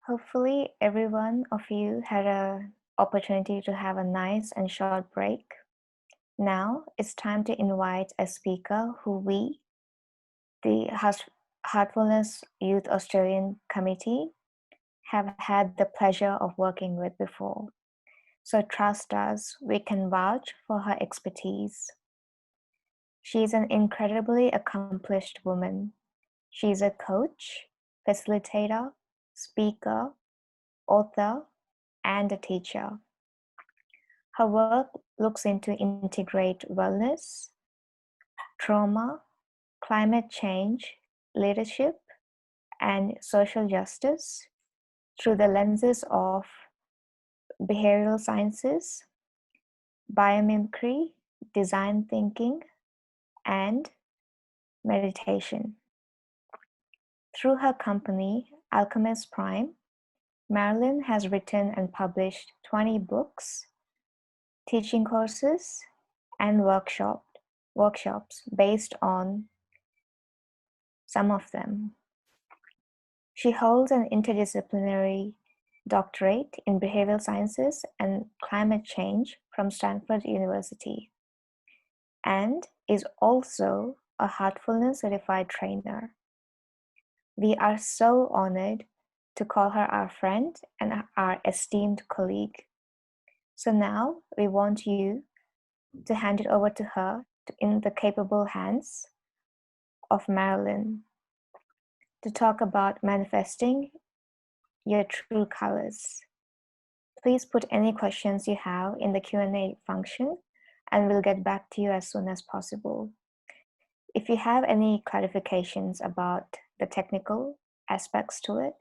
Hopefully, every one of you had an opportunity to have a nice and short break. Now it's time to invite a speaker who we, the Heartfulness Youth Australian Committee, have had the pleasure of working with before. So trust us, we can vouch for her expertise. She is an incredibly accomplished woman. She is a coach, facilitator, speaker, author, and a teacher. Her work looks into integrate wellness, trauma, climate change, leadership, and social justice through the lenses of behavioral sciences, biomimicry, design thinking, and meditation. Through her company, Alchemist Prime, Marilyn has written and published 20 books, teaching courses, and workshops based on some of them. She holds an interdisciplinary doctorate in behavioral sciences and climate change from Stanford University, and is also a Heartfulness certified trainer. We are so honored to call her our friend and our esteemed colleague. So now we want you to hand it over to her in the capable hands of Marilyn to talk about manifesting your true colors. Please put any questions you have in the Q&A function and we'll get back to you as soon as possible. If you have any clarifications about the technical aspects to it,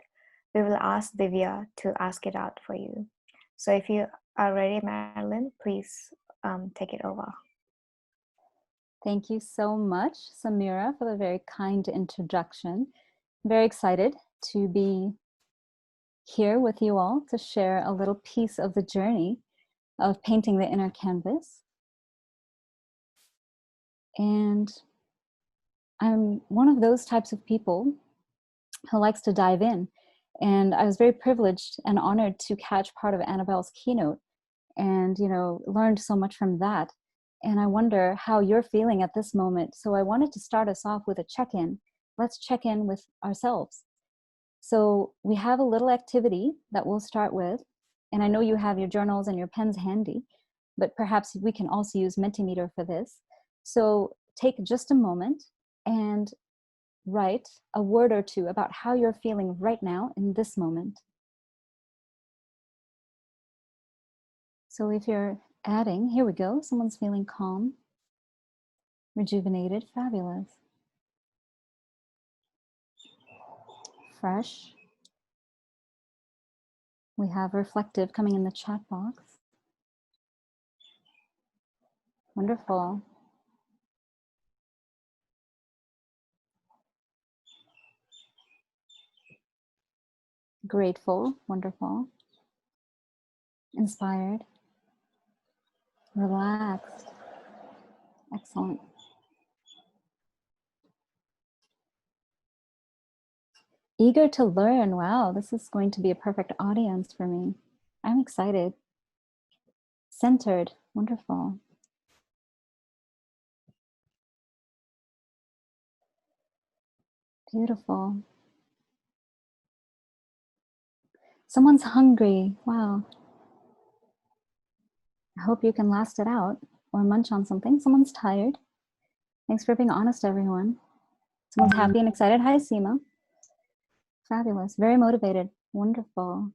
we will ask Divya to ask it out for you. So if you are ready, Marilyn, please take it over. Thank you so much, Samira, for the very kind introduction. I'm very excited to be here with you all to share a little piece of the journey of painting the inner canvas. And I'm one of those types of people who likes to dive in. And I was very privileged and honored to catch part of Annabelle's keynote and, learned so much from that. And I wonder how you're feeling at this moment. So I wanted to start us off with a check-in. Let's check in with ourselves. So we have a little activity that we'll start with. And I know you have your journals and your pens handy, but perhaps we can also use Mentimeter for this. So take just a moment and write a word or two about how you're feeling right now in this moment. So if you're adding, here we go, someone's feeling calm, rejuvenated, fabulous. Fresh. We have reflective coming in the chat box. Wonderful. Grateful, wonderful. Inspired. Relaxed. Excellent. Eager to learn. Wow, this is going to be a perfect audience for me. I'm excited. Centered. Wonderful. Beautiful. Someone's hungry. Wow. I hope you can last it out or munch on something. Someone's tired. Thanks for being honest, everyone. Someone's happy and excited. Hi, Seema. Fabulous. Very motivated. Wonderful.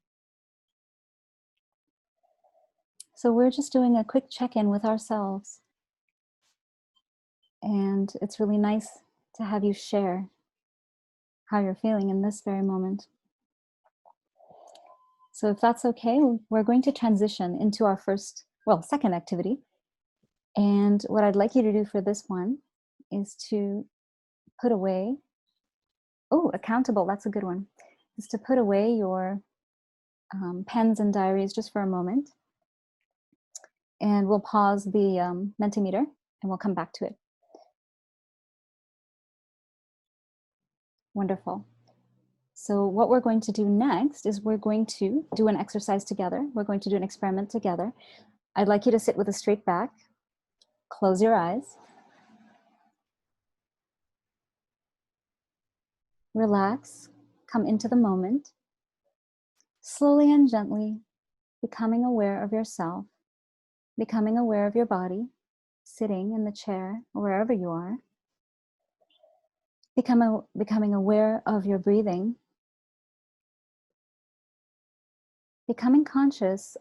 So we're just doing a quick check-in with ourselves. And it's really nice to have you share how you're feeling in this very moment. So if that's okay, we're going to transition into our second activity. And what I'd like you to do for this one is to put away, accountable, that's a good one, is to put away your pens and diaries just for a moment. And we'll pause the Mentimeter and we'll come back to it. Wonderful. So what we're going to do next is we're going to do an exercise together. We're going to do an experiment together. I'd like you to sit with a straight back. Close your eyes. Relax. Come into the moment. Slowly and gently, becoming aware of yourself, becoming aware of your body, sitting in the chair or wherever you are. Becoming aware of your breathing. Becoming conscious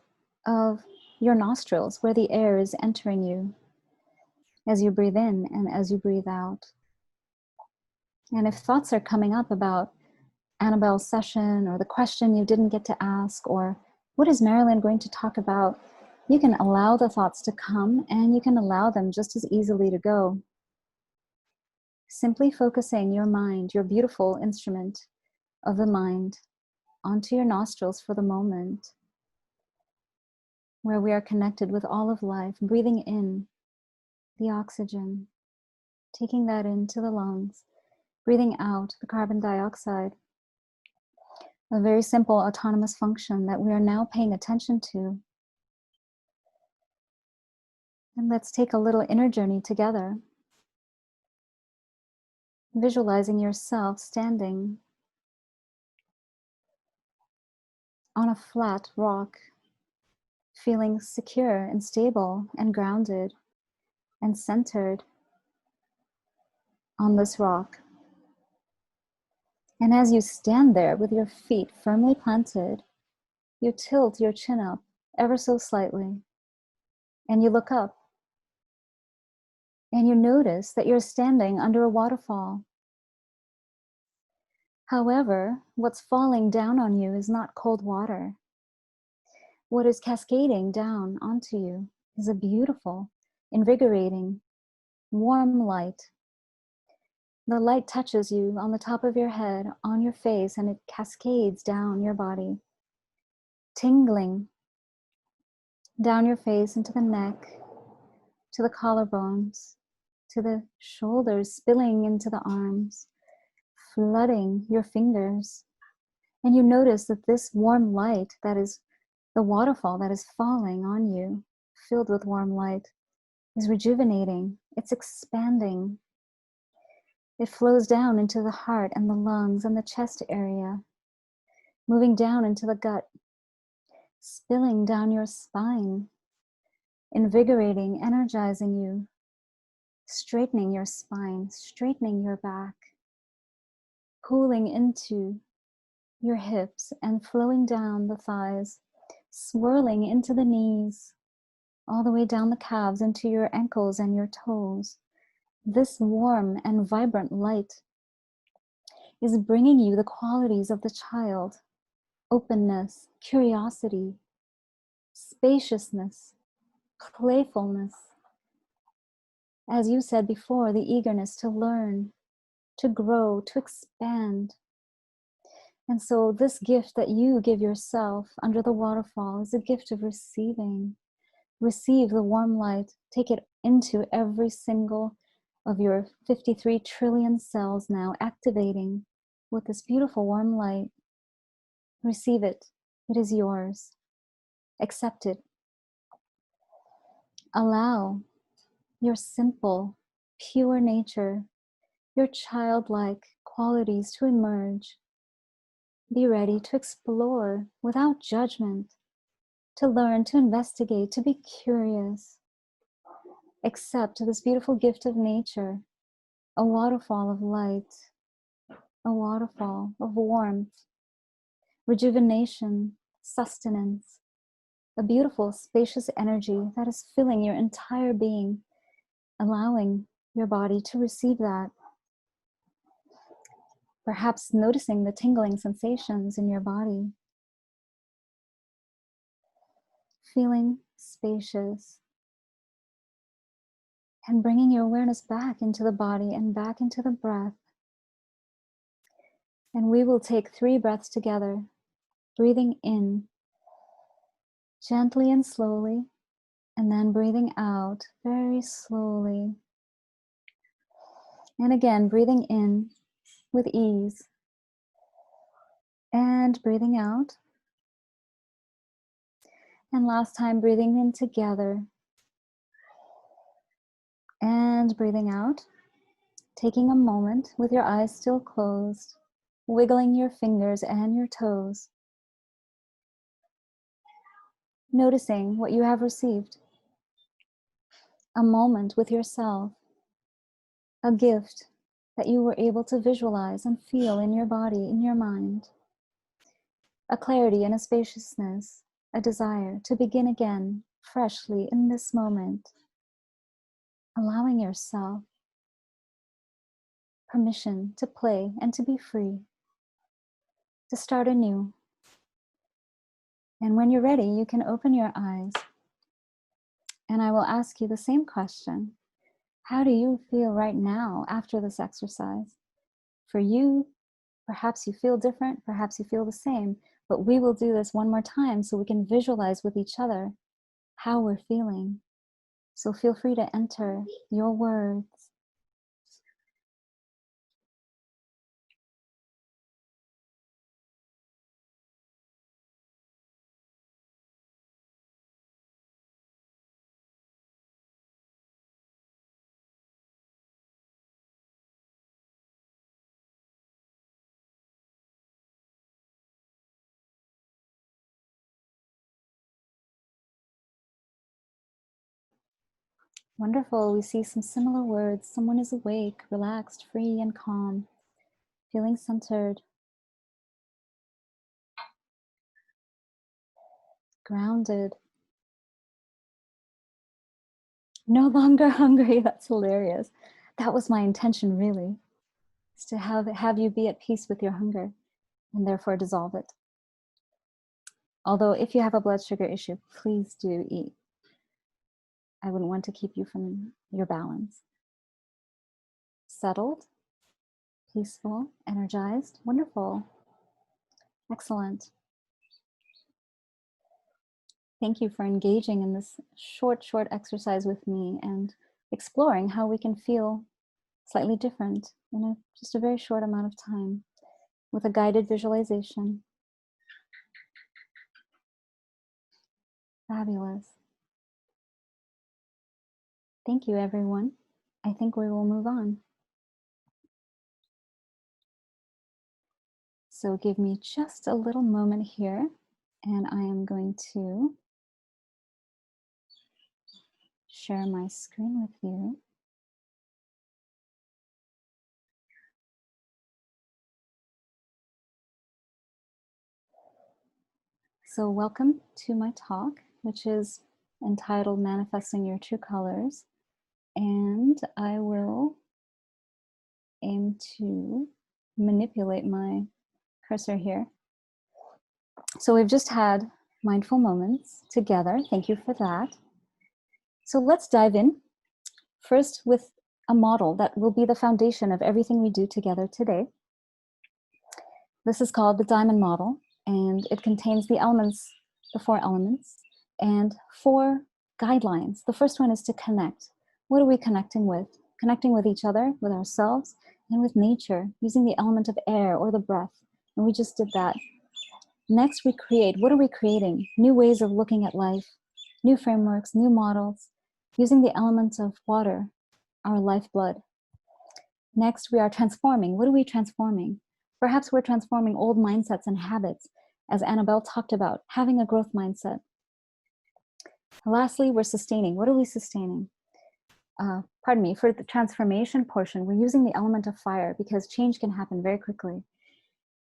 of your nostrils, where the air is entering you as you breathe in and as you breathe out. And if thoughts are coming up about Annabelle's session or the question you didn't get to ask or what is Marilyn going to talk about, you can allow the thoughts to come and you can allow them just as easily to go. Simply focusing your mind, your beautiful instrument of the mind, onto your nostrils for the moment, where we are connected with all of life, breathing in the oxygen, taking that into the lungs, breathing out the carbon dioxide. A very simple autonomous function that we are now paying attention to. And let's take a little inner journey together. Visualizing yourself standing on a flat rock, feeling secure and stable and grounded and centered on this rock. And as you stand there with your feet firmly planted, you tilt your chin up ever so slightly, and you look up, and you notice that you're standing under a waterfall. However, what's falling down on you is not cold water. What is cascading down onto you is a beautiful, invigorating, warm light. The light touches you on the top of your head, on your face, and it cascades down your body, tingling down your face into the neck, to the collarbones, to the shoulders, spilling into the arms, flooding your fingers. And you notice that this warm light, that is the waterfall that is falling on you, filled with warm light, is rejuvenating. It's expanding. It flows down into the heart and the lungs and the chest area, moving down into the gut, spilling down your spine, invigorating, energizing you, straightening your spine, straightening your back, cooling into your hips and flowing down the thighs, swirling into the knees, all the way down the calves into your ankles and your toes. This warm and vibrant light is bringing you the qualities of the child: openness, curiosity, spaciousness, playfulness. As you said before, the eagerness to learn, to grow, to expand. And so this gift that you give yourself under the waterfall is a gift of receiving. Receive the warm light. Take it into every single of your 53 trillion cells now, activating with this beautiful warm light. Receive it. It is yours. Accept it. Allow your simple, pure nature, your childlike qualities to emerge. Be ready to explore without judgment, to learn, to investigate, to be curious. Accept this beautiful gift of nature, a waterfall of light, a waterfall of warmth, rejuvenation, sustenance, a beautiful, spacious energy that is filling your entire being, allowing your body to receive that. Perhaps noticing the tingling sensations in your body, feeling spacious, and bringing your awareness back into the body and back into the breath. And we will take 3 breaths together, breathing in gently and slowly, and then breathing out very slowly. And again, breathing in with ease, And breathing out. And last time, breathing in together. And breathing out. Taking a moment with your eyes still closed, wiggling your fingers and your toes. Noticing what you have received. A moment with yourself. A gift that you were able to visualize and feel in your body, in your mind. A clarity and a spaciousness, a desire to begin again, freshly in this moment. Allowing yourself permission to play and to be free, to start anew. And when you're ready, you can open your eyes. And I will ask you the same question. How do you feel right now after this exercise? For you, perhaps you feel different, perhaps you feel the same, but we will do this one more time so we can visualize with each other how we're feeling. So feel free to enter your words. Wonderful. We see some similar words. Someone is awake, relaxed, free, and calm, feeling centered, grounded, no longer hungry. That's hilarious. That was my intention, really, is to have you be at peace with your hunger and therefore dissolve it. Although if you have a blood sugar issue, please do eat. I wouldn't want to keep you from your balance. Settled, peaceful, energized, wonderful. Excellent. Thank you for engaging in this short exercise with me and exploring how we can feel slightly different in just a very short amount of time with a guided visualization. Fabulous. Thank you, everyone. I think we will move on. So give me just a little moment here, and I am going to share my screen with you. So welcome to my talk, which is entitled Manifesting Your True Colors. And I will aim to manipulate my cursor here. So we've just had mindful moments together. Thank you for that. So let's dive in first with a model that will be the foundation of everything we do together today. This is called the diamond model, and it contains the elements, the 4 elements, and 4 guidelines. The first one is to connect. What are we connecting with? Connecting with each other, with ourselves, and with nature, using the element of air or the breath. And we just did that. Next, we create. What are we creating? New ways of looking at life, new frameworks, new models, using the elements of water, our lifeblood. Next, we are transforming. What are we transforming? Perhaps we're transforming old mindsets and habits, as Annabelle talked about, having a growth mindset. Lastly, we're sustaining. What are we sustaining? For the transformation portion, we're using the element of fire because change can happen very quickly.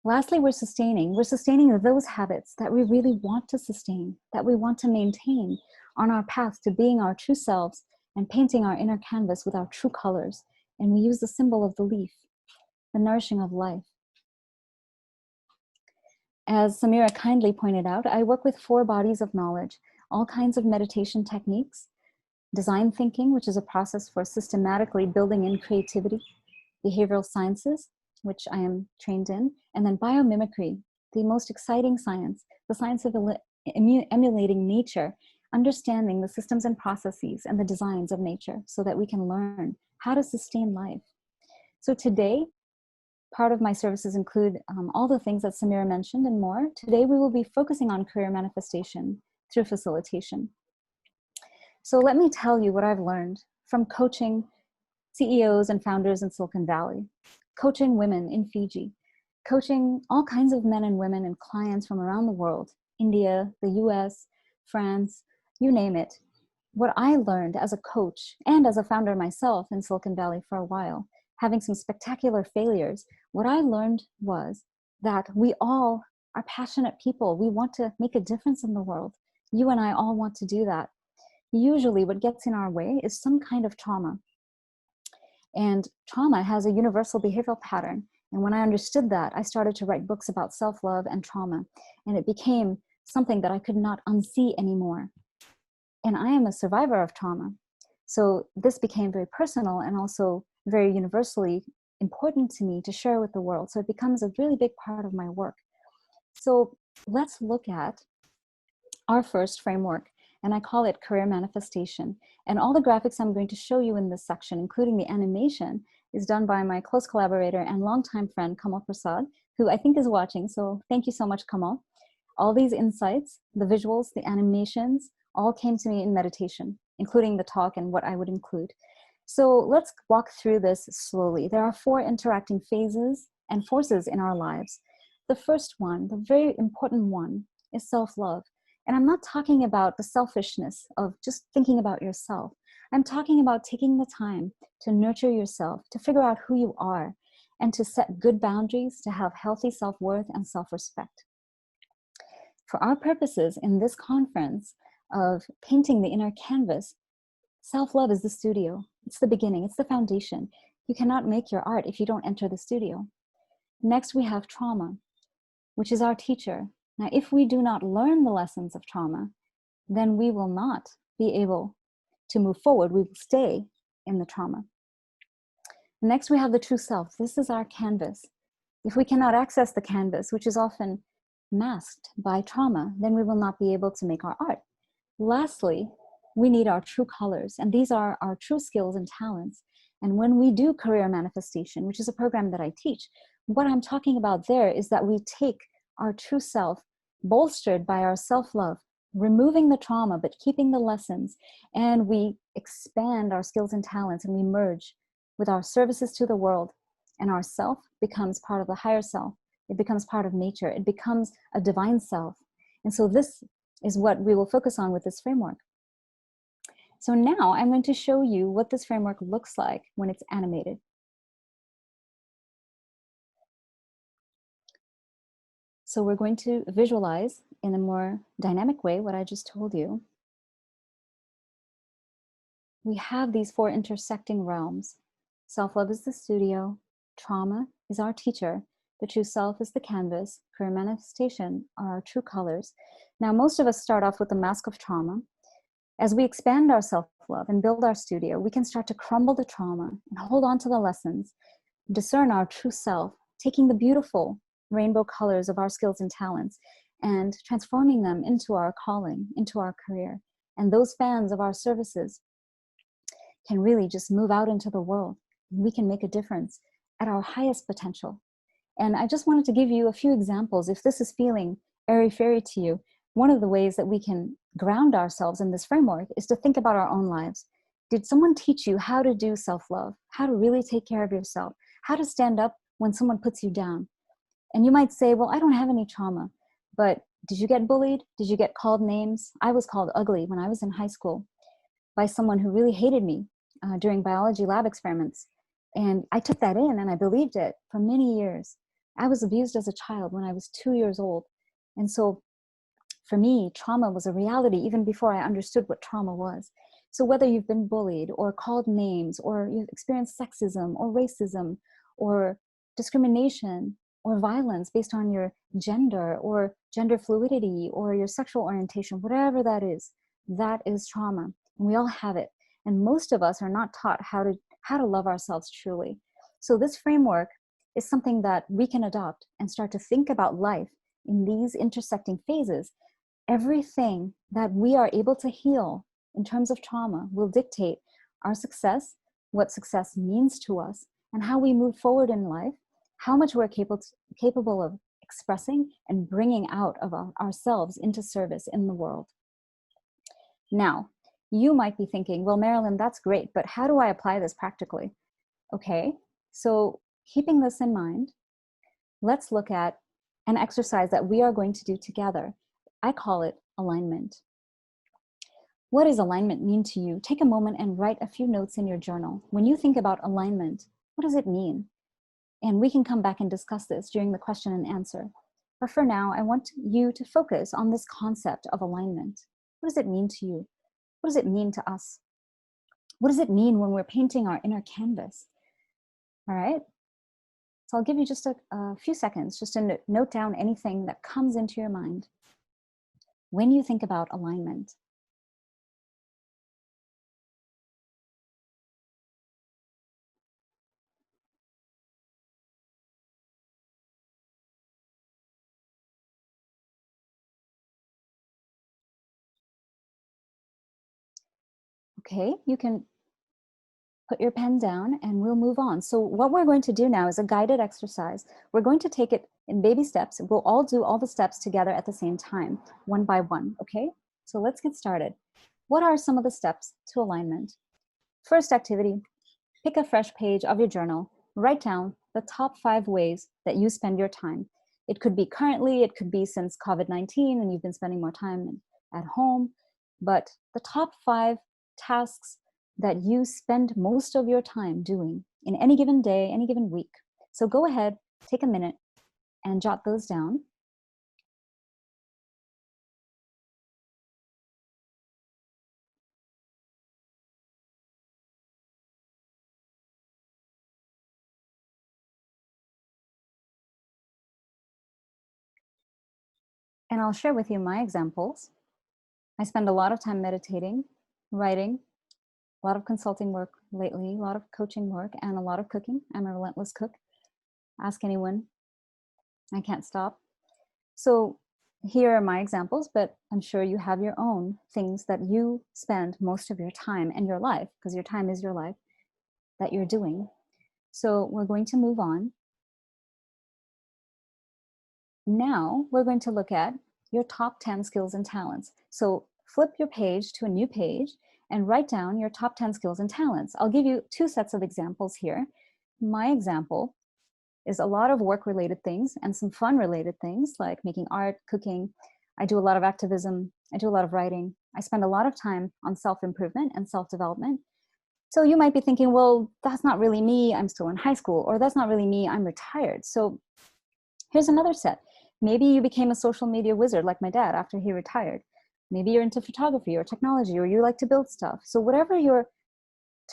Lastly, we're sustaining. We're sustaining those habits that we really want to sustain, that we want to maintain on our path to being our true selves and painting our inner canvas with our true colors. And we use the symbol of the leaf, the nourishing of life. As Samira kindly pointed out, I work with 4 bodies of knowledge, all kinds of meditation techniques, design thinking, which is a process for systematically building in creativity, behavioral sciences, which I am trained in, and then biomimicry, the most exciting science, the science of emulating nature, understanding the systems and processes and the designs of nature so that we can learn how to sustain life. So today, Part of my services include all the things that Samira mentioned and more. Today, we will be focusing on career manifestation through facilitation. So let me tell you what I've learned from coaching CEOs and founders in Silicon Valley, coaching women in Fiji, coaching all kinds of men and women and clients from around the world, India, the US, France, you name it. What I learned as a coach and as a founder myself in Silicon Valley for a while, having some spectacular failures, what I learned was that we all are passionate people. We want to make a difference in the world. You and I all want to do that. Usually what gets in our way is some kind of trauma. And trauma has a universal behavioral pattern. And when I understood that, I started to write books about self-love and trauma. And it became something that I could not unsee anymore. And I am a survivor of trauma. So this became very personal and also very universally important to me to share with the world. So it becomes a really big part of my work. So let's look at our first framework, and I call it career manifestation. And all the graphics I'm going to show you in this section, including the animation, is done by my close collaborator and longtime friend, Kamal Prasad, who I think is watching. So thank you so much, Kamal. All these insights, the visuals, the animations, all came to me in meditation, including the talk and what I would include. So let's walk through this slowly. There are 4 interacting phases and forces in our lives. The first one, the very important one, is self-love. And I'm not talking about the selfishness of just thinking about yourself. I'm talking about taking the time to nurture yourself, to figure out who you are, and to set good boundaries to have healthy self-worth and self-respect. For our purposes in this conference of painting the inner canvas, self-love is the studio. It's the beginning. It's the foundation. You cannot make your art if you don't enter the studio. Next, we have trauma, which is our teacher. Now, if we do not learn the lessons of trauma, then we will not be able to move forward. We will stay in the trauma. Next, we have the true self. This is our canvas. If we cannot access the canvas, which is often masked by trauma, then we will not be able to make our art. Lastly, we need our true colors, and these are our true skills and talents. And when we do career manifestation, which is a program that I teach, what I'm talking about there is that we take our true self, bolstered by our self-love, removing the trauma, but keeping the lessons, and we expand our skills and talents, and we merge with our services to the world, and our self becomes part of the higher self. It becomes part of nature. It becomes a divine self. And so this is what we will focus on with this framework. So now I'm going to show you what this framework looks like when it's animated. So we're going to visualize in a more dynamic way what I just told you. We have these 4 intersecting realms. Self-love is the studio, trauma is our teacher, the true self is the canvas, career manifestation are our true colors. Now, most of us start off with the mask of trauma. As we expand our self-love and build our studio, we can start to crumble the trauma and hold on to the lessons, discern our true self, taking the beautiful rainbow colors of our skills and talents and transforming them into our calling, into our career. And those fans of our services can really just move out into the world. We can make a difference at our highest potential. And I just wanted to give you a few examples. If this is feeling airy-fairy to you, one of the ways that we can ground ourselves in this framework is to think about our own lives. Did someone teach you how to do self-love, how to really take care of yourself, how to stand up when someone puts you down? And you might say, well, I don't have any trauma, but did you get bullied? Did you get called names? I was called ugly when I was in high school by someone who really hated me during biology lab experiments. And I took that in and I believed it for many years. I was abused as a child when I was 2 years old. And so for me, trauma was a reality even before I understood what trauma was. So whether you've been bullied or called names or you've experienced sexism or racism or discrimination or violence based on your gender or gender fluidity or your sexual orientation, whatever that is trauma. And we all have it. And most of us are not taught how to love ourselves truly. So this framework is something that we can adopt and start to think about life in these intersecting phases. Everything that we are able to heal in terms of trauma will dictate our success, what success means to us, and how we move forward in life, how much we're capable of expressing and bringing out of ourselves into service in the world. Now, you might be thinking, well, Marilyn, that's great, but how do I apply this practically? Okay, so keeping this in mind, let's look at an exercise that we are going to do together. I call it alignment. What does alignment mean to you? Take a moment and write a few notes in your journal. When you think about alignment, what does it mean? And we can come back and discuss this during the question and answer. But for now, I want you to focus on this concept of alignment. What does it mean to you? What does it mean to us? What does it mean when we're painting our inner canvas? All right. So I'll give you just a few seconds just to note down anything that comes into your mind when you think about alignment. Okay, you can put your pen down and we'll move on. So what we're going to do now is a guided exercise. We're going to take it in baby steps. We'll all do all the steps together at the same time, one by one, okay? So let's get started. What are some of the steps to alignment? First activity, pick a fresh page of your journal. Write down the top 5 ways that you spend your time. It could be currently, it could be since COVID-19 and you've been spending more time at home, but the top 5 tasks that you spend most of your time doing in any given day, any given week. So go ahead, take a minute and jot those down. And I'll share with you my examples. I spend a lot of time meditating, writing, a lot of consulting work lately, a lot of coaching work, and a lot of cooking. I'm a relentless cook. Ask anyone. I can't stop. So here are my examples, but I'm sure you have your own things that you spend most of your time and your life, because your time is your life, that you're doing. So we're going to move on. Now we're going to look at your top 10 skills and talents. So flip your page to a new page and write down your top 10 skills and talents. I'll give you 2 sets of examples here. My example is a lot of work-related things and some fun-related things like making art, cooking. I do a lot of activism. I do a lot of writing. I spend a lot of time on self-improvement and self-development. So you might be thinking, well, that's not really me. I'm still in high school. Or that's not really me. I'm retired. So here's another set. Maybe you became a social media wizard like my dad after he retired. Maybe you're into photography or technology, or you like to build stuff. So whatever your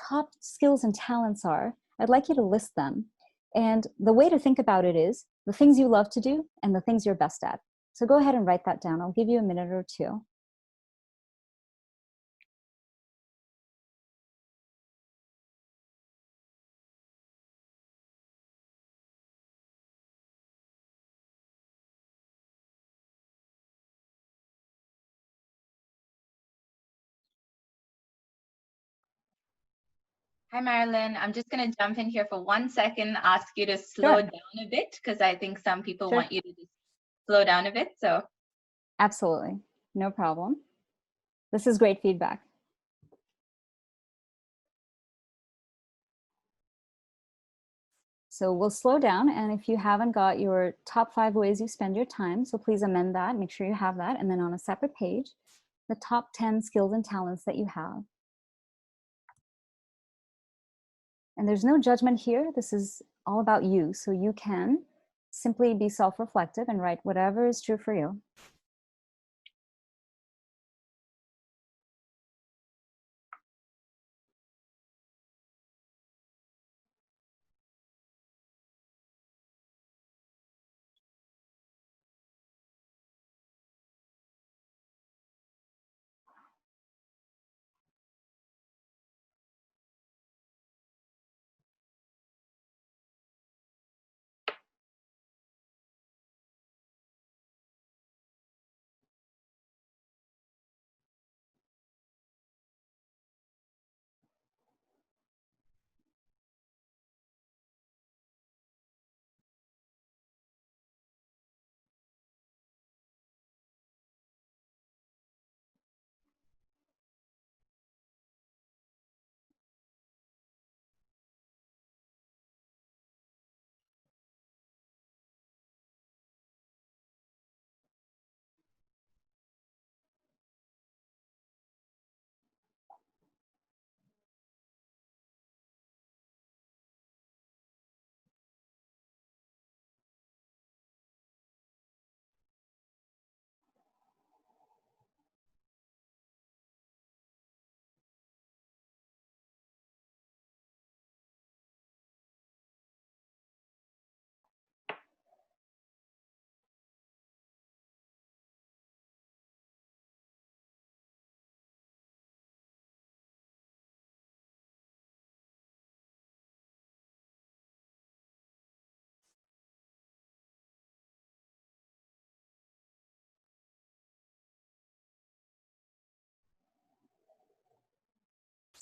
top skills and talents are, I'd like you to list them. And the way to think about it is the things you love to do and the things you're best at. So go ahead and write that down. I'll give you a minute or 2. Hi, Marilyn. I'm just going to jump in here for 1 second, ask you to slow Sure. down a bit, because I think some people Sure. want you to just slow down a bit. So Absolutely. No problem. This is great feedback. So we'll slow down. And if you haven't got your top 5 ways you spend your time, so please amend that, make sure you have that. And then on a separate page, the top 10 skills and talents that you have. And there's no judgment here. This is all about you. So you can simply be self-reflective and write whatever is true for you.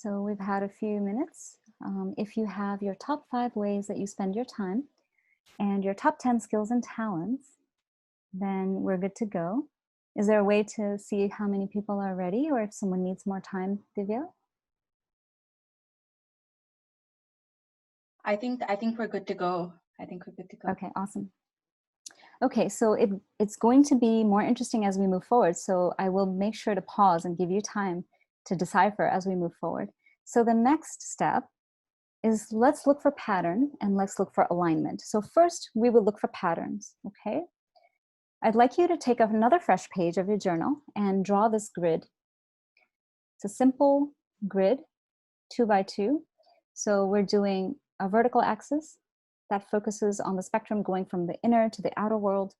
So we've had a few minutes. If you have your top 5 ways that you spend your time and your top 10 skills and talents, then we're good to go. Is there a way to see how many people are ready, or if someone needs more time, Divya? I think we're good to go. I think we're good to go. Okay, awesome. Okay, so it's going to be more interesting as we move forward. So I will make sure to pause and give you time to decipher as we move forward. So the next step is let's look for pattern and let's look for alignment. So first we will look for patterns, okay? I'd like you to take up another fresh page of your journal and draw this grid. It's a simple grid, 2 by 2. So we're doing a vertical axis that focuses on the spectrum going from the inner to the outer world.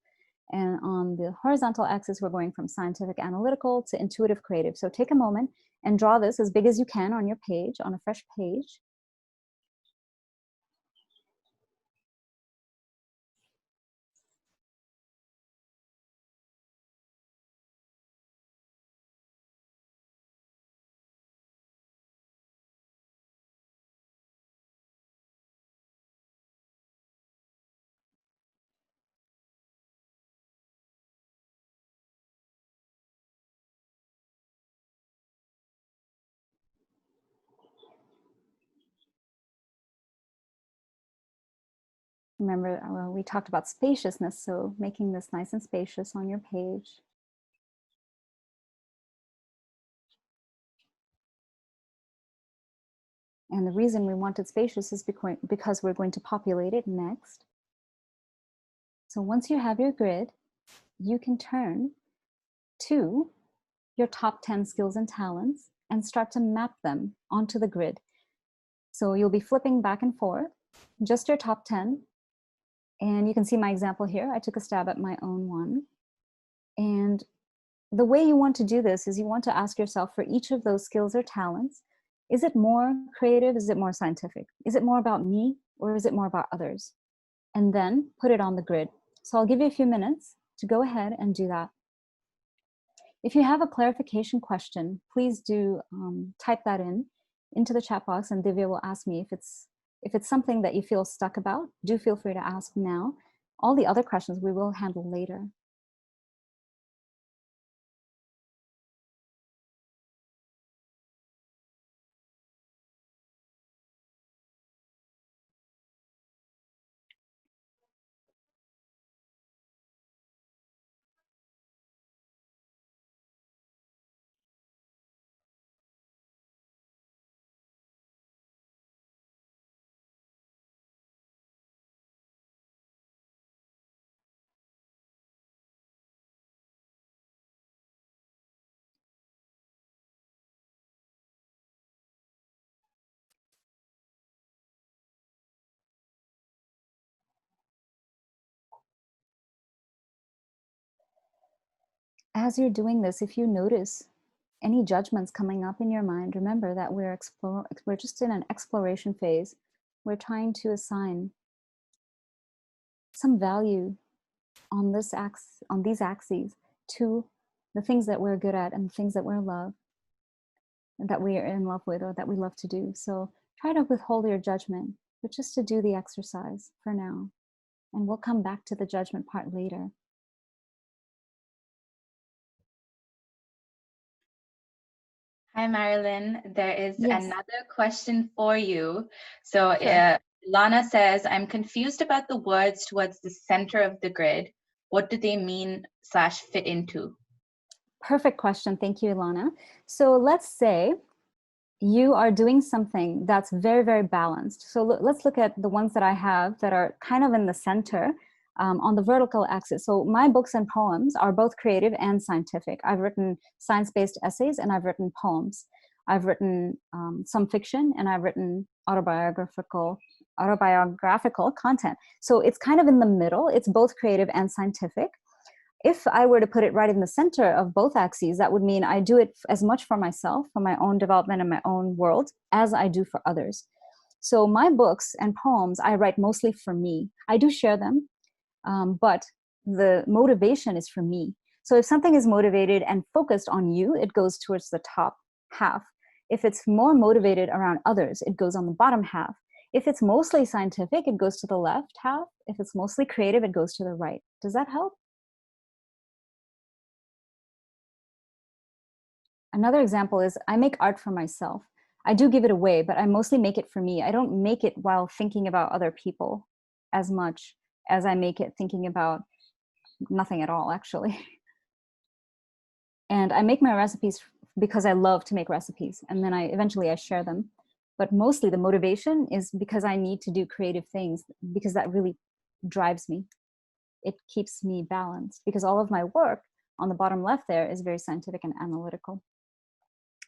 And on the horizontal axis, we're going from scientific analytical to intuitive creative. So take a moment and draw this as big as you can on your page, on a fresh page. Remember, we talked about spaciousness, so making this nice and spacious on your page. And the reason we want it spacious is because we're going to populate it next. So once you have your grid, you can turn to your top 10 skills and talents and start to map them onto the grid. So you'll be flipping back and forth, just your top 10. And you can see my example here. I took a stab at my own one. And the way you want to do this is you want to ask yourself for each of those skills or talents, is it more creative? Is it more scientific? Is it more about me or is it more about others? And then put it on the grid. So I'll give you a few minutes to go ahead and do that. If you have a clarification question, please do type that into the chat box, and Divya will ask me if it's something that you feel stuck about. Do feel free to ask now. All the other questions we will handle later. As you're doing this, if you notice any judgments coming up in your mind, remember that we're just in an exploration phase. We're trying to assign some value on these axes to the things that we're good at and the things that we're that we are in love with or that we love to do. So try to withhold your judgment, but just to do the exercise for now. And we'll come back to the judgment part later. Hi, Marilyn. There is Yes. another question for you. So Sure. Lana says, I'm confused about the words towards the center of the grid. What do they mean / fit into? Perfect question. Thank you, Ilana. So let's say you are doing something that's very, very balanced. So let's look at the ones that I have that are kind of in the center on the vertical axis. So my books and poems are both creative and scientific. I've written science-based essays and I've written poems. I've written some fiction and I've written autobiographical content. So it's kind of in the middle. It's both creative and scientific. If I were to put it right in the center of both axes, that would mean I do it as much for myself, for my own development and my own world, as I do for others. So my books and poems, I write mostly for me. I do share them, but the motivation is for me. So if something is motivated and focused on you, it goes towards the top half. If it's more motivated around others, it goes on the bottom half. If it's mostly scientific, it goes to the left half. If it's mostly creative, it goes to the right. Does that help? Another example is I make art for myself. I do give it away, but I mostly make it for me. I don't make it while thinking about other people as much as I make it thinking about nothing at all, actually. And I make my recipes because I love to make recipes, and then eventually I share them. But mostly the motivation is because I need to do creative things, because that really drives me. It keeps me balanced, because all of my work on the bottom left there is very scientific and analytical.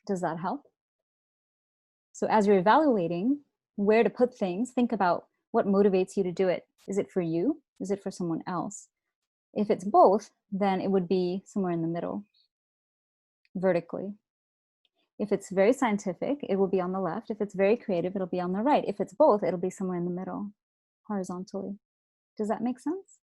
Does that help? So as you're evaluating where to put things, think about what motivates you to do it. Is it for you? Is it for someone else? If it's both, then it would be somewhere in the middle, vertically. If it's very scientific, it will be on the left. If it's very creative, it'll be on the right. If it's both, it'll be somewhere in the middle, horizontally. Does that make sense?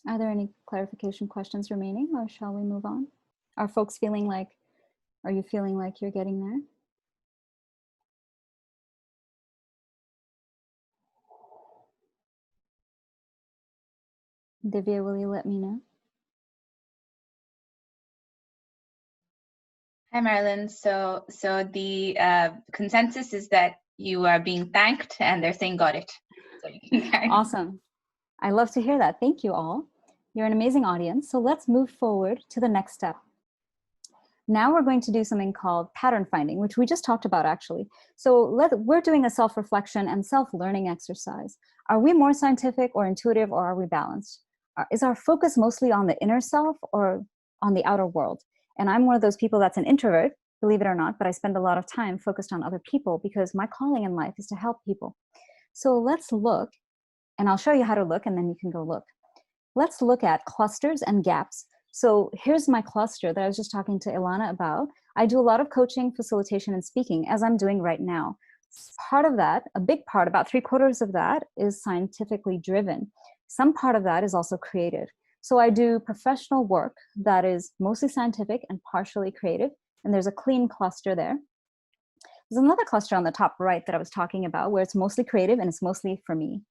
Are there any clarification questions remaining, or shall we move on? Are folks feeling like, are you feeling like you're getting there? Divya, will you let me know? Hi, Marilyn. So the consensus is that you are being thanked and they're saying got it. So you can carry on. Awesome. I love to hear that. Thank you all. You're an amazing audience. So let's move forward to the next step. Now we're going to do something called pattern finding, which we just talked about actually. So we're doing a self-reflection and self-learning exercise. Are we more scientific or intuitive, or are we balanced? Is our focus mostly on the inner self or on the outer world? And I'm one of those people that's an introvert, believe it or not, but I spend a lot of time focused on other people because my calling in life is to help people. So let's look, and I'll show you how to look, and then you can go look. Let's look at clusters and gaps. So here's my cluster that I was just talking to Ilana about. I do a lot of coaching, facilitation, and speaking, as I'm doing right now. Part of that, a big part, about 3/4 of that, is scientifically driven. Some part of that is also creative. So I do professional work that is mostly scientific and partially creative, and there's a clean cluster there. There's another cluster on the top right that I was talking about where it's mostly creative and it's mostly for me.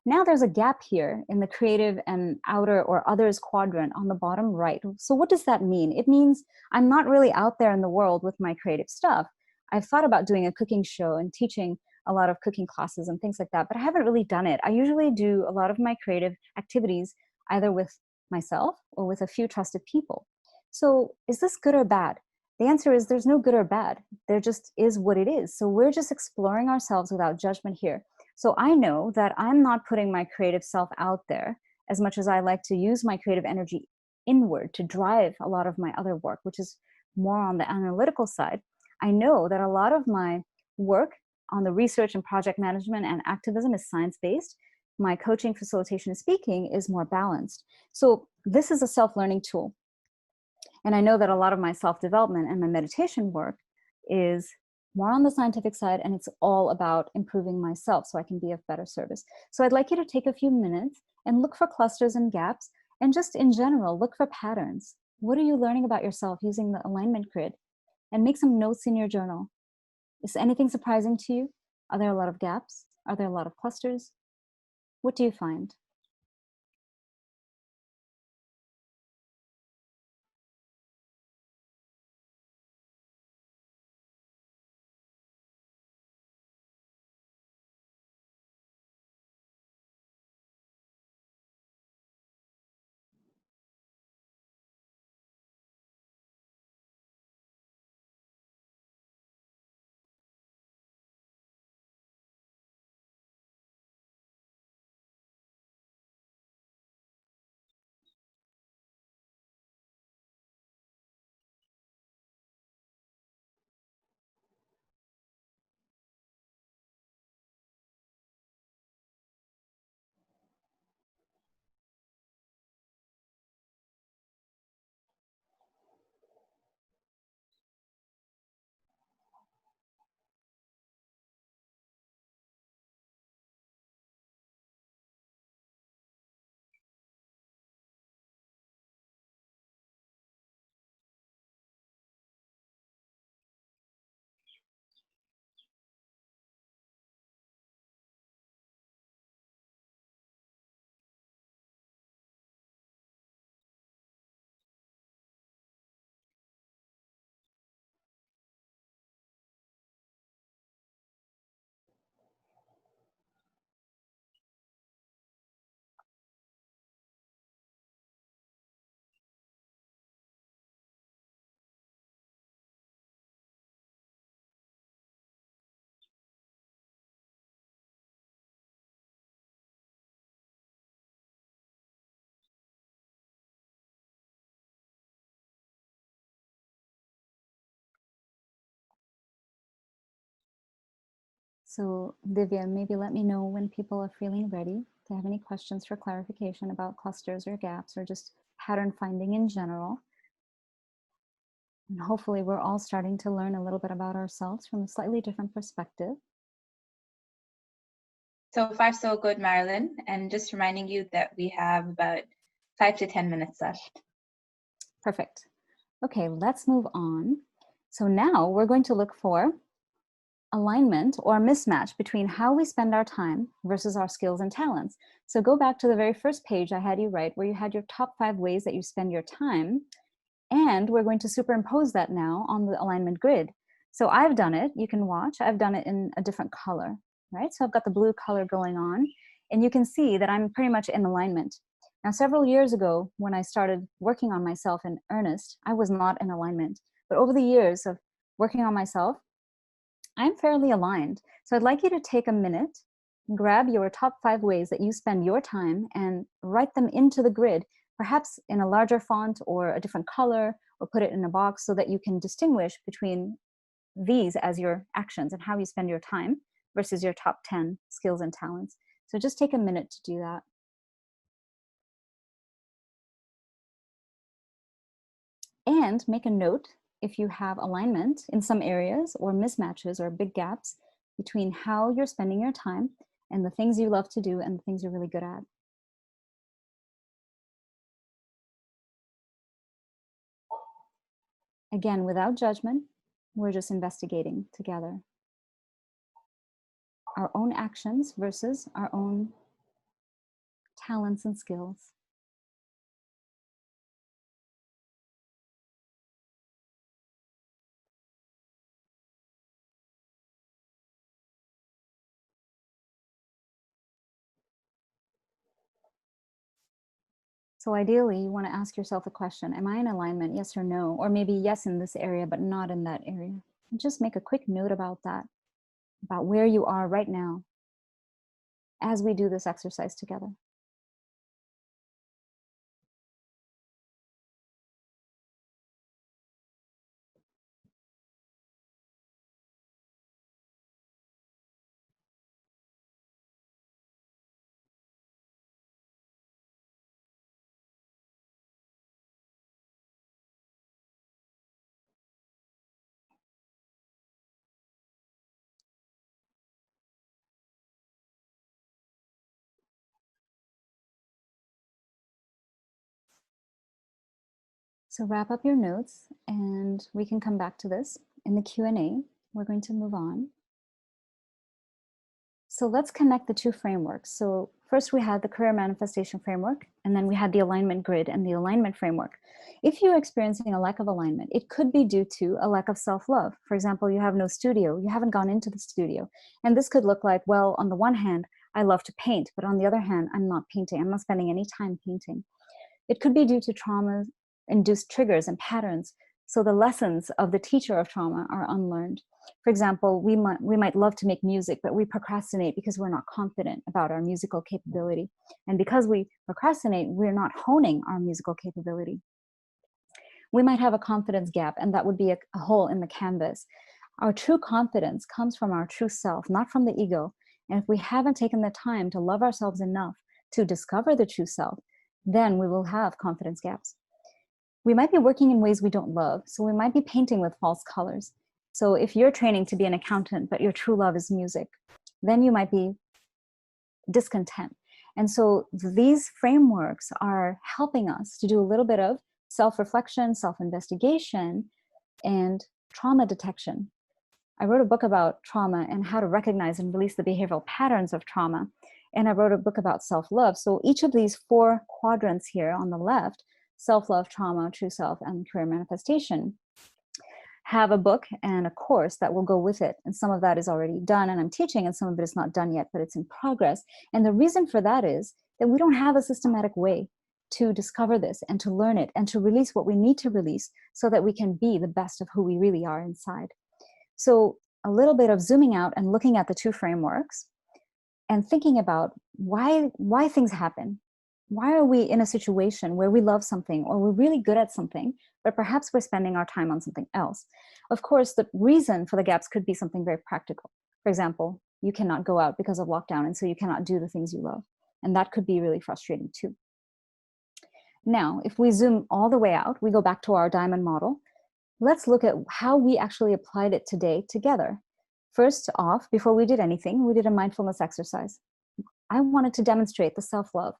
Now there's a gap here in the creative and outer or others quadrant on the bottom right. So what does that mean? It means I'm not really out there in the world with my creative stuff. I've thought about doing a cooking show and teaching a lot of cooking classes and things like that, but I haven't really done it. I usually do a lot of my creative activities either with myself or with a few trusted people. So is this good or bad? The answer is there's no good or bad. There just is what it is. So we're just exploring ourselves without judgment here. So I know that I'm not putting my creative self out there as much as I like to use my creative energy inward to drive a lot of my other work, which is more on the analytical side. I know that a lot of my work on the research and project management and activism is science-based. My coaching, facilitation, and speaking is more balanced. So this is a self-learning tool. And I know that a lot of my self-development and my meditation work is more on the scientific side, and it's all about improving myself so I can be of better service. So I'd like you to take a few minutes and look for clusters and gaps, and just in general, look for patterns. What are you learning about yourself using the alignment grid? And make some notes in your journal. Is anything surprising to you? Are there a lot of gaps? Are there a lot of clusters? What do you find? So, Divya, maybe let me know when people are feeling ready. If they have any questions for clarification about clusters or gaps or just pattern finding in general. And hopefully we're all starting to learn a little bit about ourselves from a slightly different perspective. So far, so good, Marilyn. And just reminding you that we have about 5 to 10 minutes left. Perfect. Okay, let's move on. So now we're going to look for alignment or mismatch between how we spend our time versus our skills and talents. So go back to the very first page I had you write where you had your top 5 ways that you spend your time. And we're going to superimpose that now on the alignment grid. So I've done it, you can watch, I've done it in a different color, right? So I've got the blue color going on, and you can see that I'm pretty much in alignment. Now, several years ago, when I started working on myself in earnest, I was not in alignment. But over the years of working on myself, I'm fairly aligned. So I'd like you to take a minute, grab your top 5 ways that you spend your time and write them into the grid, perhaps in a larger font or a different color, or put it in a box so that you can distinguish between these as your actions and how you spend your time versus your top 10 skills and talents. So just take a minute to do that. And make a note if you have alignment in some areas or mismatches or big gaps between how you're spending your time and the things you love to do and the things you're really good at. Again, without judgment, we're just investigating together our own actions versus our own talents and skills. So ideally, you want to ask yourself a question: am I in alignment, yes or no? Or maybe yes in this area, but not in that area. And just make a quick note about that, about where you are right now as we do this exercise together. So wrap up your notes and we can come back to this in the Q&A. we're going to move on. So let's connect the two frameworks. So first we had the career manifestation framework, and then we had the alignment grid and the alignment framework. If you're experiencing a lack of alignment, it could be due to a lack of self-love. For example, you have no studio, you haven't gone into the studio. And this could look like, well, on the one hand, I love to paint, but on the other hand, I'm not painting. I'm not spending any time painting. It could be due to trauma-induced triggers and patterns. So the lessons of the teacher of trauma are unlearned. For example, we might love to make music, but we procrastinate because we're not confident about our musical capability. And because we procrastinate, we're not honing our musical capability. We might have a confidence gap, and that would be a hole in the canvas. Our true confidence comes from our true self, not from the ego. And if we haven't taken the time to love ourselves enough to discover the true self, then we will have confidence gaps. We might be working in ways we don't love, so we might be painting with false colors. So if you're training to be an accountant, but your true love is music, then you might be discontent. And so these frameworks are helping us to do a little bit of self-reflection, self-investigation, and trauma detection. I wrote a book about trauma and how to recognize and release the behavioral patterns of trauma. And I wrote a book about self-love. So each of these 4 quadrants here on the left, self-love, trauma, true self, and career manifestation, have a book and a course that will go with it. And some of that is already done and I'm teaching, and some of it is not done yet, but it's in progress. And the reason for that is that we don't have a systematic way to discover this and to learn it and to release what we need to release so that we can be the best of who we really are inside. So a little bit of zooming out and looking at the 2 frameworks and thinking about why things happen. Why are we in a situation where we love something or we're really good at something, but perhaps we're spending our time on something else? Of course, the reason for the gaps could be something very practical. For example, you cannot go out because of lockdown, and so you cannot do the things you love. And that could be really frustrating too. Now, if we zoom all the way out, we go back to our diamond model. Let's look at how we actually applied it today together. First off, before we did anything, we did a mindfulness exercise. I wanted to demonstrate the self-love,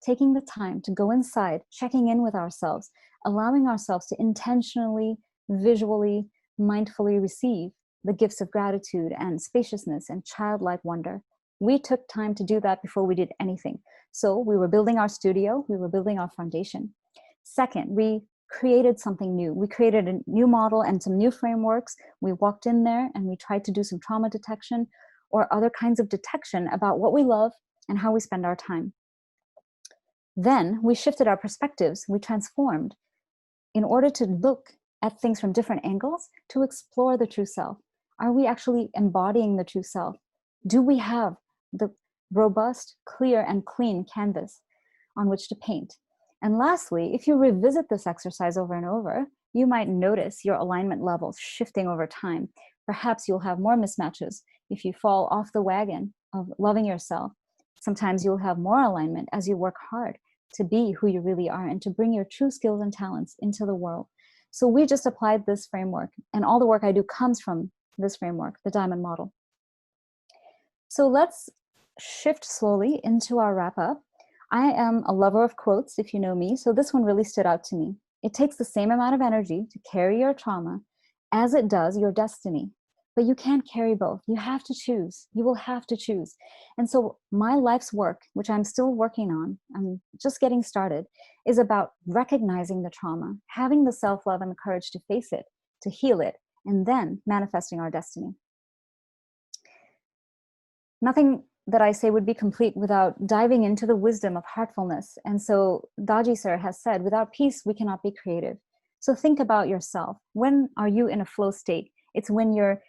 taking the time to go inside, checking in with ourselves, allowing ourselves to intentionally, visually, mindfully receive the gifts of gratitude and spaciousness and childlike wonder. We took time to do that before we did anything. So we were building our studio, we were building our foundation. Second, we created something new. We created a new model and some new frameworks. We walked in there and we tried to do some trauma detection or other kinds of detection about what we love and how we spend our time. Then we shifted our perspectives, we transformed in order to look at things from different angles to explore the true self. Are we actually embodying the true self? Do we have the robust, clear, and clean canvas on which to paint? And lastly, if you revisit this exercise over and over, you might notice your alignment levels shifting over time. Perhaps you'll have more mismatches if you fall off the wagon of loving yourself. Sometimes you'll have more alignment as you work hard to be who you really are and to bring your true skills and talents into the world. So we just applied this framework, and all the work I do comes from this framework, the diamond model. So let's shift slowly into our wrap up. I am a lover of quotes, if you know me, so this one really stood out to me. It takes the same amount of energy to carry your trauma as it does your destiny. But you can't carry both. You have to choose. You will have to choose. And so my life's work, which I'm still working on, I'm just getting started, is about recognizing the trauma, having the self-love and the courage to face it, to heal it, and then manifesting our destiny. Nothing that I say would be complete without diving into the wisdom of heartfulness. And so Daji sir has said, without peace, we cannot be creative. So think about yourself. When are you in a flow state? It's when you're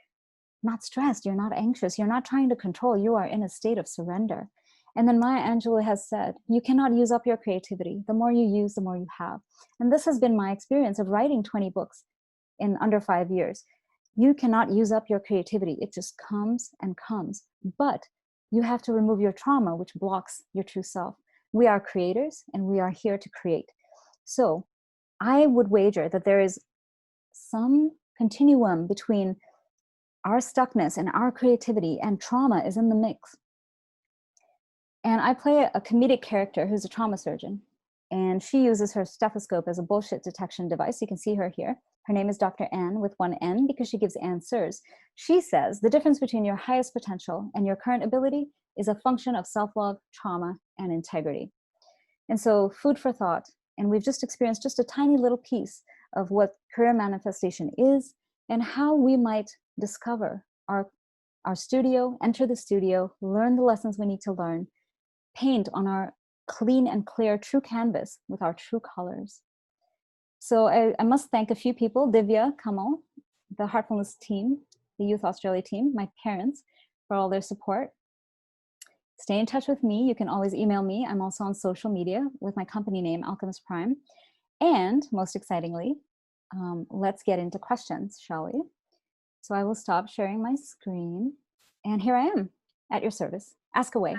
not stressed, you're not anxious, you're not trying to control, you are in a state of surrender. And then Maya Angelou has said, you cannot use up your creativity. The more you use, the more you have. And this has been my experience of writing 20 books in under 5 years. You cannot use up your creativity. It just comes and comes. But you have to remove your trauma, which blocks your true self. We are creators and we are here to create. So I would wager that there is some continuum between our stuckness and our creativity, and trauma is in the mix. And I play a comedic character who's a trauma surgeon, and she uses her stethoscope as a bullshit detection device. You can see her here. Her name is Dr. Ann with one N because she gives answers. She says the difference between your highest potential and your current ability is a function of self-love, trauma, and integrity. And so food for thought. And we've just experienced just a tiny little piece of what career manifestation is and how we might discover our studio, enter the studio, learn the lessons we need to learn, paint on our clean and clear true canvas with our true colors. So I must thank a few people, Divya, Kamal, the Heartfulness team, the Youth Australia team, my parents, for all their support. Stay in touch with me. You can always email me. I'm also on social media with my company name, Alchemist Prime. And most excitingly, let's get into questions, shall we? So I will stop sharing my screen. And here I am at your service. Ask away.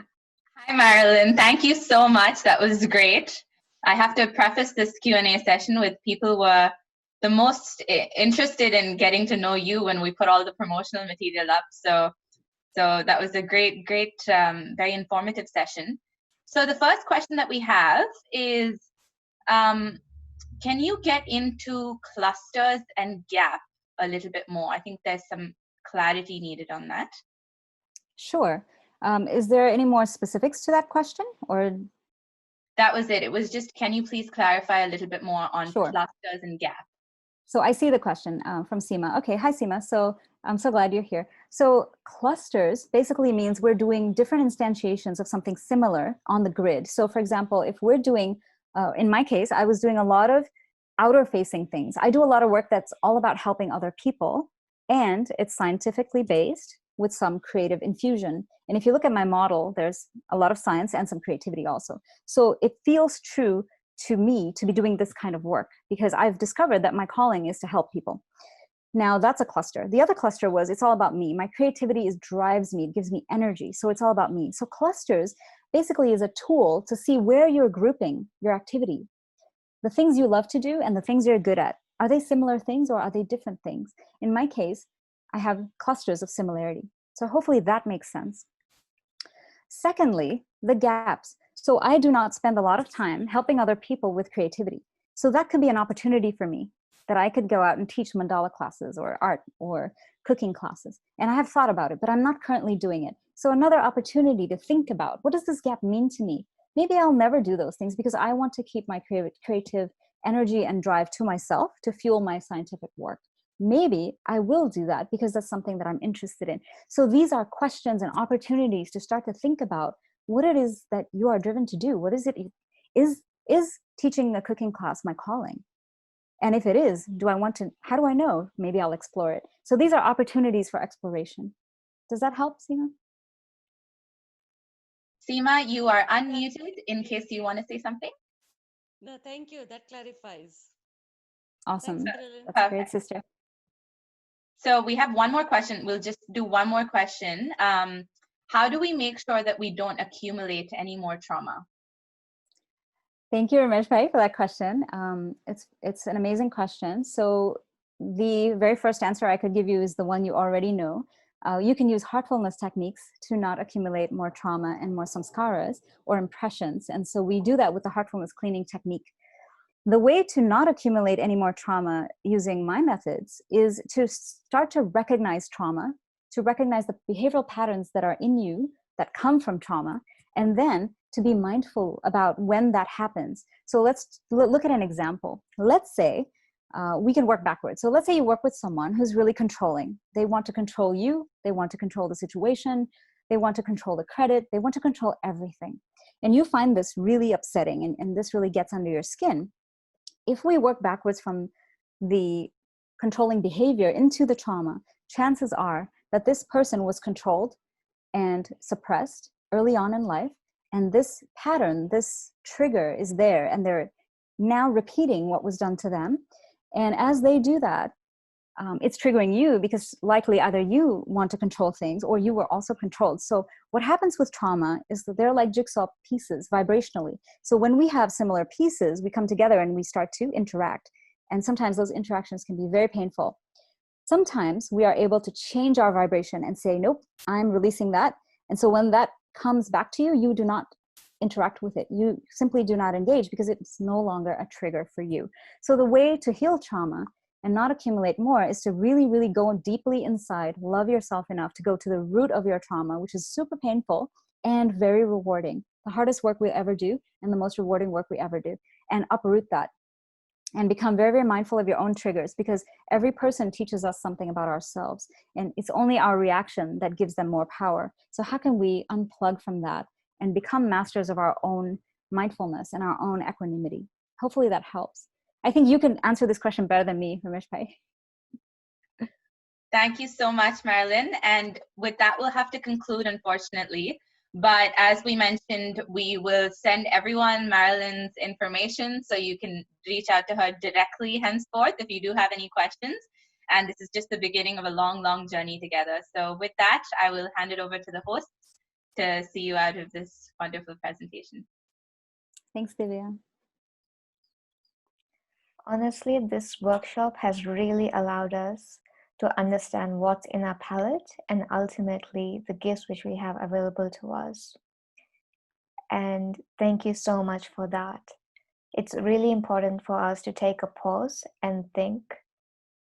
Hi, Marilyn. Thank you so much. That was great. I have to preface this Q&A session with people who are the most interested in getting to know you when we put all the promotional material up. So that was a great, very informative session. So the first question that we have is, can you get into clusters and gap a little bit more? I think there's some clarity needed on that. Sure. Is there any more specifics to that question, or? That was it. It was just, can you please clarify a little bit more on Sure. clusters and gap? So I see the question from Seema. Okay, hi Seema. So I'm so glad you're here. So clusters basically means we're doing different instantiations of something similar on the grid. So for example, if we're doing, in my case, I was doing a lot of outer facing things. I do a lot of work that's all about helping other people, and it's scientifically based with some creative infusion. And if you look at my model, there's a lot of science and some creativity also. So it feels true to me to be doing this kind of work because I've discovered that my calling is to help people. Now that's a cluster. The other cluster was, it's all about me. My creativity drives me, it gives me energy. So it's all about me. So clusters basically is a tool to see where you're grouping your activity. The things you love to do and the things you're good at, are they similar things or are they different things? In my case, I have clusters of similarity. So hopefully that makes sense. Secondly, the gaps. So I do not spend a lot of time helping other people with creativity. So that could be an opportunity for me that I could go out and teach mandala classes or art or cooking classes. And I have thought about it, but I'm not currently doing it. So another opportunity to think about, what does this gap mean to me? Maybe I'll never do those things because I want to keep my creative energy and drive to myself to fuel my scientific work. Maybe I will do that because that's something that I'm interested in. So these are questions and opportunities to start to think about what it is that you are driven to do. What is it? Is teaching a cooking class my calling? And if it is, how do I know? Maybe I'll explore it. So these are opportunities for exploration. Does that help, Seema? Seema, you are unmuted in case you want to say something. No, thank you. That clarifies. Awesome. Thanks, Marilyn. That's great, sister. So we have one more question. We'll just do one more question. How do we make sure that we don't accumulate any more trauma? Thank you, Ramesh Bhai, for that question. It's an amazing question. So the very first answer I could give you is the one you already know. You can use heartfulness techniques to not accumulate more trauma and more samskaras or impressions. And so we do that with the heartfulness cleaning technique. The way to not accumulate any more trauma using my methods is to start to recognize trauma, to recognize the behavioral patterns that are in you that come from trauma, and then to be mindful about when that happens. So let's look at an example. Let's say we can work backwards. So let's say you work with someone who's really controlling. They want to control you. They want to control the situation. They want to control the credit. They want to control everything. And you find this really upsetting, and this really gets under your skin. If we work backwards from the controlling behavior into the trauma, chances are that this person was controlled and suppressed early on in life. And this pattern, this trigger is there, and they're now repeating what was done to them. And as they do that, it's triggering you because likely either you want to control things or you were also controlled. So what happens with trauma is that they're like jigsaw pieces vibrationally. So when we have similar pieces, we come together and we start to interact. And sometimes those interactions can be very painful. Sometimes we are able to change our vibration and say, nope, I'm releasing that. And so when that comes back to you, you do not interact with it. You simply do not engage because it's no longer a trigger for you. So the way to heal trauma and not accumulate more is to really, really go deeply inside, love yourself enough to go to the root of your trauma, which is super painful and very rewarding. The hardest work we ever do and the most rewarding work we ever do, and uproot that and become very, very mindful of your own triggers, because every person teaches us something about ourselves, and it's only our reaction that gives them more power. So how can we unplug from that and become masters of our own mindfulness and our own equanimity? Hopefully that helps. I think you can answer this question better than me, Ramesh Bhai. Thank you so much, Marilyn. And with that, we'll have to conclude, unfortunately. But as we mentioned, we will send everyone Marilyn's information so you can reach out to her directly henceforth if you do have any questions. And this is just the beginning of a long, long journey together. So with that, I will hand it over to the hosts to see you out of this wonderful presentation. Thanks, Divya. Honestly, this workshop has really allowed us to understand what's in our palette and ultimately the gifts which we have available to us. And thank you so much for that. It's really important for us to take a pause and think,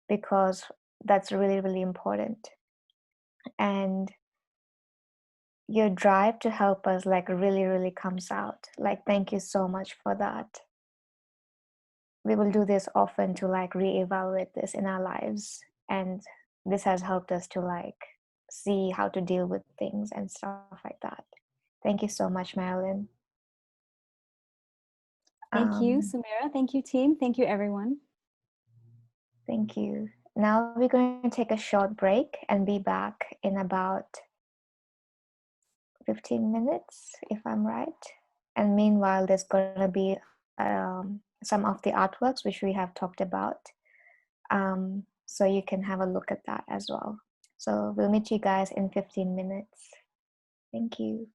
because that's really, really important. And your drive to help us really, really comes out. Thank you so much for that. We will do this often to reevaluate this in our lives, and this has helped us to see how to deal with things and stuff like that. Thank you so much, Marilyn. Thank you, Samira. Thank you, team. Thank you, everyone. Thank you. Now we're going to take a short break and be back in about 15 minutes, if I'm right. And meanwhile, there's going to be some of the artworks which we have talked about. So you can have a look at that as well. So we'll meet you guys in 15 minutes. Thank you.